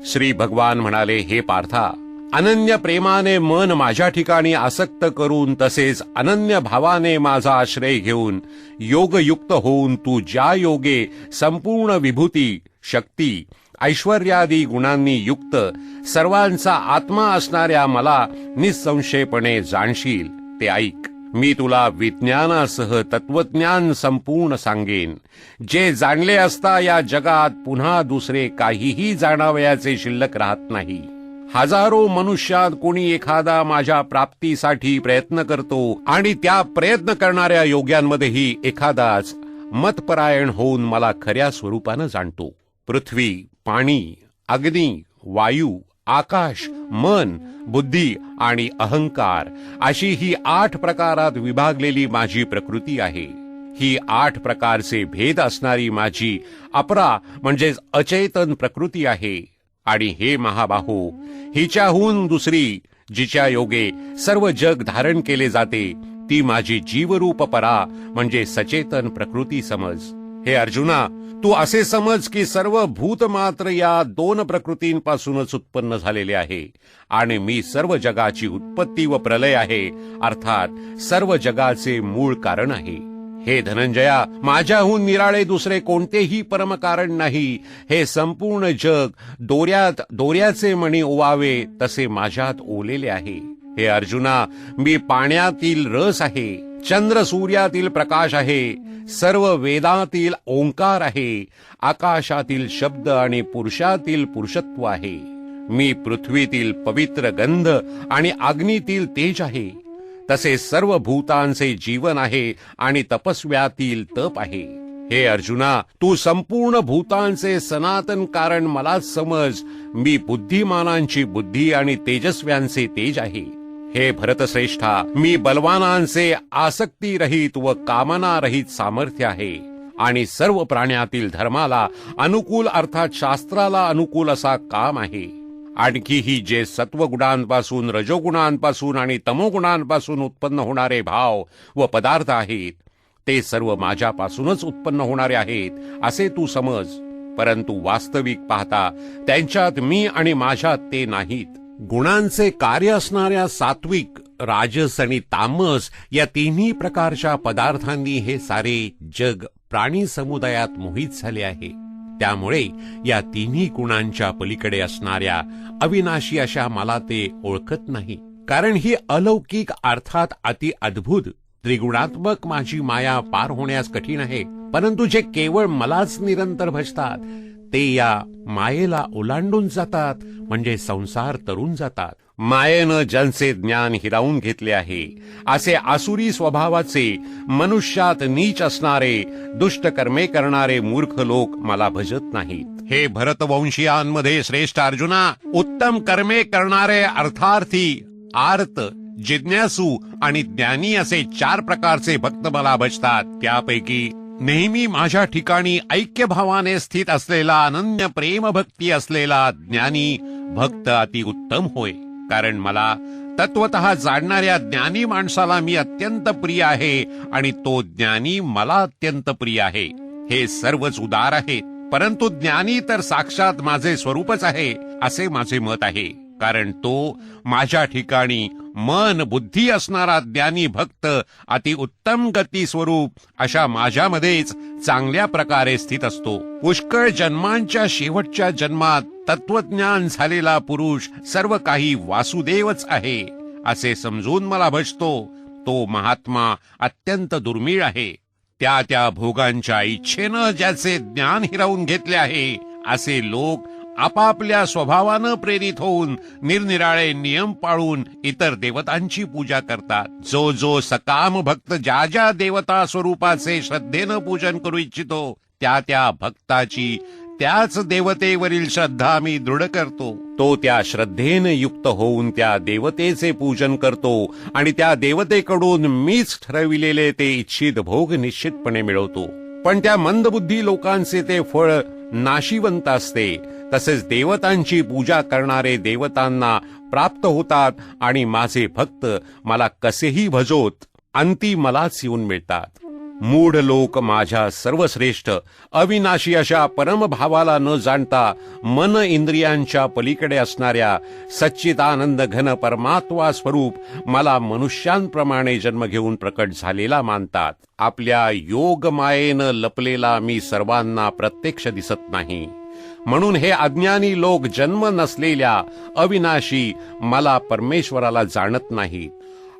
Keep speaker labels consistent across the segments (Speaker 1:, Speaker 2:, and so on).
Speaker 1: श्री भगवान म्हणाले, हे पार्था, अनन्य प्रेमाने मन माझ्या ठिकाणी आसक्त करून तसेच अनन्य भावाने माझा आश्रय घेऊन योगयुक्त होऊन तू ज्या योगे संपूर्ण विभूती, शक्ती, ऐश्वर्यादी गुणांनी युक्त सर्वांचा आत्मा असणाऱ्या मला निसंशयपणे जाणशील ते ऐक. मी तुला विज्ञानासह तत्वज्ञान संपूर्ण सांगेन. जे जाणले असता या जगात पुन्हा दुसरे काहीही जाणावयाचे शिल्लक राहत नाही. हजारो मनुष्यात कोणी एखादा माझ्या प्राप्तीसाठी प्रयत्न करतो आणि त्या प्रयत्न करणाऱ्या योग्यांमध्येही एखादाच मतपरायण होऊन मला खऱ्या स्वरूपानं जाणतो. पृथ्वी, पाणी, अग्नी, वायू, आकाश, मन, बुद्धी आणि अहंकार अशी ही 8 प्रकारात विभागलेली माझी प्रकृती आहे. ही 8 प्रकारचे भेद असणारी माझी अपरा म्हणजेच अचेतन प्रकृती आहे. आणि हे महाबाहो, हिच्याहून दुसरी जिच्या योगे सर्व जग धारण केले जाते ती माझी जीवरूप परा म्हणजे सचेतन प्रकृती समज. हे अर्जुना, तू असे समज की सर्व भूत मात्र या 2 प्रकृतींपासूनच उत्पन्न झालेले आहे आणि मी सर्व जगाची उत्पत्ती व प्रलय आहे, अर्थात सर्व जगाचे मूळ कारण आहे. हे धनंजया, माझ्याहून निराळे दुसरे कोणतेही परमकारण नाही. हे संपूर्ण जग दोऱ्याचे मणी ओवावे तसे माझ्यात ओलेले आहे. हे अर्जुना, मी पाण्यातील रस आहे, चंद्र सूर्यातील प्रकाश आहे, सर्व वेदातील ओंकार आहे, आकाशातील शब्द आणि पुरुषातील पुरुषत्व आहे. मी पृथ्वीतील पवित्र गंध आणि अग्नीतील तेज आहे. तसे सर्व भूतांचे जीवन आहे आणि तपस्व्यातील तप आहे. हे अर्जुना, तू संपूर्ण भूतांचे सनातन कारण मलाच समज. मी बुद्धिमानांची बुद्धी आणि तेजस्व्यांचे तेज आहे. हे भरतश्रेष्ठा, मी बलवानांचे आसक्तीरहित व कामनारहित सामर्थ्य आहे आणि सर्व प्राण्यातील धर्माला अनुकूल अर्थात शास्त्राला अनुकूल असा काम आहे. आणखीही जे सत्वगुणांपासून, रजोगुणांपासून आणि तमोगुणांपासून उत्पन्न होणारे भाव व पदार्थ आहेत ते सर्व माझ्यापासूनच उत्पन्न होणारे आहेत असे तू समज. परंतु वास्तविक पाहता त्यांच्यात मी आणि माझ्यात ते नाहीत. गुणांचे कार्य असणाऱ्या सात्विक, राजस आणि तामस या तिन्ही प्रकारच्या पदार्थांनी हे सारे जग प्राणी समुदायात मोहित झाले आहे. त्यामुळे या तिन्ही गुणांच्या पलीकडे असणाऱ्या अविनाशी अशा मला ते ओळखत नाही. कारण ही अलौकिक अर्थात अति अद्भुत त्रिगुणात्मक माझी माया पार होण्यास कठीण आहे. परंतु जे केवळ मलाच निरंतर भजतात ते या मायेला ओलांडून जातात म्हणजे संसार तरून जातात. मायेनं ज्यांचे ज्ञान हिरावून घेतले आहे असे आसुरी स्वभावाचे, मनुष्यात नीच असणारे, दुष्ट कर्मे करणारे मूर्ख लोक मला भजत नाहीत. हे भरतवंशीयांमध्ये श्रेष्ठ अर्जुना, उत्तम कर्मे करणारे अर्थार्थी, आर्त, जिज्ञासू आणि ज्ञानी असे 4 प्रकारचे भक्त मला भजतात. त्यापैकी नेहमी माझ्या ठिकाणी ऐक्यभावाने स्थित असलेला, अनन्य प्रेमभक्ती असलेला ज्ञानी भक्त अति उत्तम होय. कारण मला तत्वतः जाणणाऱ्या ज्ञानी माणसाला मी अत्यंत प्रिय आहे आणि तो ज्ञानी मला अत्यंत प्रिय आहे. हे सर्वच उदार आहेत, परंतु ज्ञानी तर साक्षात माझे स्वरूपच आहे असे माझे मत आहे. कारण तो माझ्या ठिकाणी मन, बुद्धी असणारा ज्ञानी भक्त अति उत्तम गती स्वरूप अशा माझ्यामध्येच चांगल्या प्रकारे स्थित असतो. पुष्कळ जन्मांच्या शेवटच्या जन्मात तत्वज्ञान झालेला पुरुष सर्व काही वासुदेवच आहे असे समजून मला भजतो. तो महात्मा अत्यंत दुर्मिळ आहे. त्या भोगांच्या इच्छेनं ज्याचे ज्ञान हिरावून घेतले आहे असे लोक आपापल्या स्वभावानं प्रेरित होऊन निरनिराळे नियम पाळून इतर देवतांची पूजा करतात. जो सकाम भक्त ज्या देवता स्वरूपाचे श्रद्धेनं पूजन करू इच्छितो त्या भक्ताची त्याच देवतेवरील श्रद्धा मी दृढ करतो. तो त्या श्रद्धेने युक्त होऊन त्या देवतेचे पूजन करतो आणि त्या देवतेकडून मीच ठरविलेले ते इच्छित भोग निश्चितपणे मिळवतो. पण त्या मंदबुद्धी लोकांचे ते फळ नाशिवंत असते. तसेच देवतांची पूजा करणारे देवतांना प्राप्त होतात आणि माझे भक्त मला कसेही भजोत अंती मलाच येऊन मिळतात. मूढ लोक माझ्या सर्वश्रेष्ठ अविनाशी अशा परमभावाला न जाणता मन इंद्रियांच्या पलीकडे असणाऱ्या सच्चिदानंद घन परमात्मा स्वरूप मला मनुष्यांप्रमाणे जन्म घेऊन प्रकट झालेला मानतात. आपल्या योग मायेनं लपलेला मी सर्वांना प्रत्यक्ष दिसत नाही. म्हणून हे अज्ञानी लोक जन्म नसलेल्या अविनाशी मला परमेश्वराला जाणत नाहीत.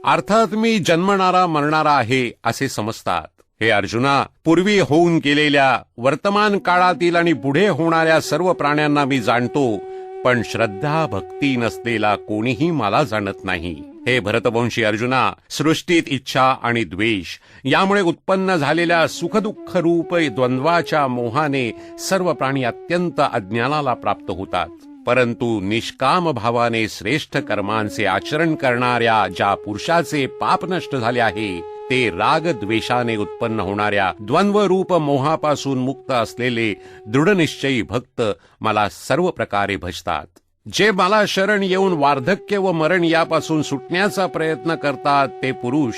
Speaker 1: अर्थात मी जन्मणारा मरणारा आहे असे समजतात. हे अर्जुना, पूर्वी होऊन गेलेल्या, वर्तमान काळातील आणि पुढे होणाऱ्या सर्व प्राण्यांना मी जाणतो, पण श्रद्धा भक्ती नसलेला कोणीही मला जाणत नाही. हे भरतवंशी अर्जुना, सृष्टीत इच्छा आणि द्वेष यामुळे उत्पन्न झालेल्या सुखदुःख रूप द्वंद्वाच्या मोहाने सर्व प्राणी अत्यंत अज्ञानाला प्राप्त होतात. परंतु निष्काम भावाने श्रेष्ठ कर्मांचे आचरण करणाऱ्या ज्या पुरुषाचे पाप नष्ट झाले आहे, ते राग द्वेषाने उत्पन्न होणाऱ्या द्वंद्वरूप मोहापासून मुक्त असलेले दृढनिश्चयी भक्त मला सर्व प्रकारे भजतात. जे मला शरण येऊन वार्धक्य व मरण यापासून सुटण्याचा प्रयत्न करतात, ते पुरुष,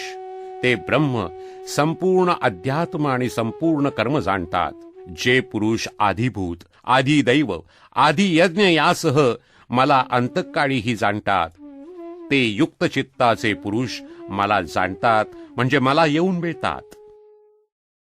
Speaker 1: ते ब्रह्म, संपूर्ण अध्यात्म आणि संपूर्ण कर्म जाणतात. जे पुरुष आधिभूत, आधिदैव, आधियज्ञ यासह मला अंतकाळीही जाणतात, ते युक्त चित्ताचे पुरुष मला जाणतात, म्हणजे मला येऊन मिळतात.